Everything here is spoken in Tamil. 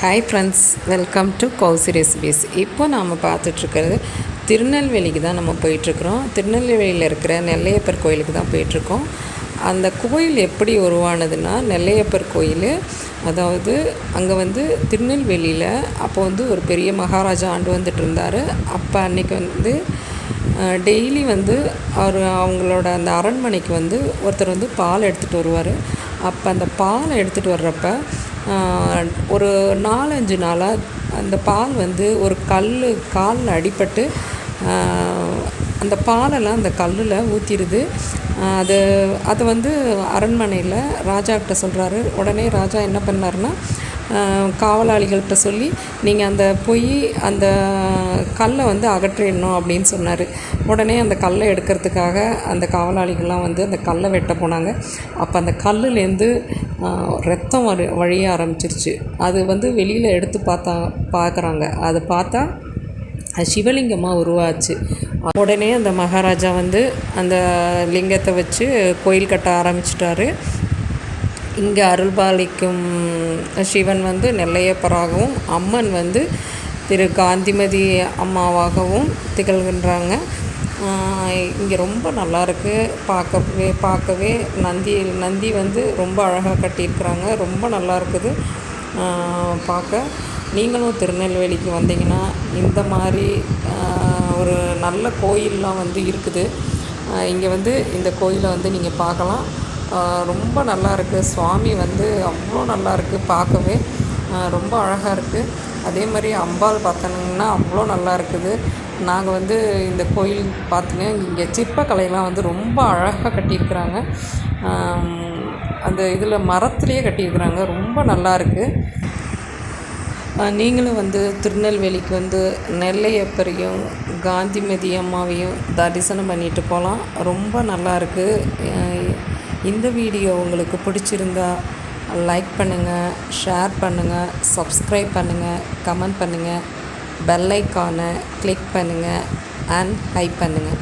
Hi friends, welcome to Kousi recipes. இப்போ நாம் பார்த்துட்ருக்கிறது திருநெல்வேலிக்கு தான் நம்ம போயிட்டுருக்குறோம். திருநெல்வேலியில் இருக்கிற நெல்லையப்பர் கோயிலுக்கு தான் போயிட்டுருக்கோம். அந்த கோயில் எப்படி உருவானதுன்னா, நெல்லையப்பர் கோயில், அதாவது அங்கே திருநெல்வேலியில் அப்போ ஒரு பெரிய மகாராஜா ஆண்டு வந்துட்டு இருந்தார். அப்போ அன்றைக்கி டெய்லி அவங்களோட அந்த அரண்மனைக்கு ஒருத்தர் பால் எடுத்துகிட்டு வருவார். அப்போ அந்த பாலை எடுத்துகிட்டு வர்றப்ப ஒரு 4-5 நாளாக அந்த பால் ஒரு காலில் அடிபட்டு அந்த பாலெல்லாம் அந்த கல்லில் ஊற்றிடுது. அதை அரண்மனையில் ராஜாக்கிட்ட சொல்கிறாரு. உடனே ராஜா என்ன பண்ணாருன்னா, காவலாளிகள்கிட்ட சொல்லி நீங்கள் அந்த கல்லை அகற்றிடணும் அப்படின்னு சொன்னார். உடனே அந்த கல்லை எடுக்கிறதுக்காக அந்த காவலாளிகள்லாம் அந்த கல்லை வெட்ட போனாங்க. அப்போ அந்த கல்லுலேருந்து ரத்தம் வழிய ஆரம்பிச்சிருச்சு. அது வெளியில் எடுத்து பார்க்குறாங்க. அதை பார்த்தா சிவலிங்கமாக உருவாச்சு. உடனே அந்த மகாராஜா அந்த லிங்கத்தை வச்சு கோயில் கட்ட ஆரம்பிச்சிட்டாரு. இங்கே அருள்பாலிக்கும் சிவன் நெல்லையப்பராகவும், அம்மன் திரு காந்திமதி அம்மாவாகவும் திகழ்கின்றாங்க. இங்கே ரொம்ப நல்லாயிருக்கு பார்க்கவே. நந்தி ரொம்ப அழகாக கட்டியிருக்கிறாங்க. ரொம்ப நல்லா இருக்குது பார்க்க. நீங்களும் திருநெல்வேலிக்கு வந்தீங்கன்னா இந்த மாதிரி ஒரு நல்ல கோயிலெலாம் இருக்குது. இங்கே இந்த கோயிலை நீங்கள் பார்க்கலாம். ரொம்ப நல்லாயிருக்கு. சுவாமி அவ்வளோ நல்லாயிருக்கு பார்க்கவே. ரொம்ப அழகாக இருக்குது. அதே மாதிரி அம்பாள் பார்த்தீங்கன்னா அவ்வளோ நல்லா இருக்குது. நாங்கள் இந்த கோயில் பார்த்துங்க, இங்கே சிற்பக்கலையெல்லாம் ரொம்ப அழகாக கட்டியிருக்கிறாங்க. அந்த இதில் மரத்துலேயே கட்டியிருக்கிறாங்க. ரொம்ப நல்லாயிருக்கு. நீங்களும் திருநெல்வேலிக்கு நெல்லையப்பரையும் காந்திமதி அம்மாவையும் தரிசனம் பண்ணிட்டு போகலாம். ரொம்ப நல்லாயிருக்கு. இந்த வீடியோ உங்களுக்கு பிடிச்சிருந்தா லைக் பண்ணுங்கள், ஷேர் பண்ணுங்கள், சப்ஸ்கிரைப் பண்ணுங்கள், கமெண்ட் பண்ணுங்கள், பெல் ஐக்கானை கிளிக் பண்ணுங்கள் அண்ட் ஹைப் பண்ணுங்கள்.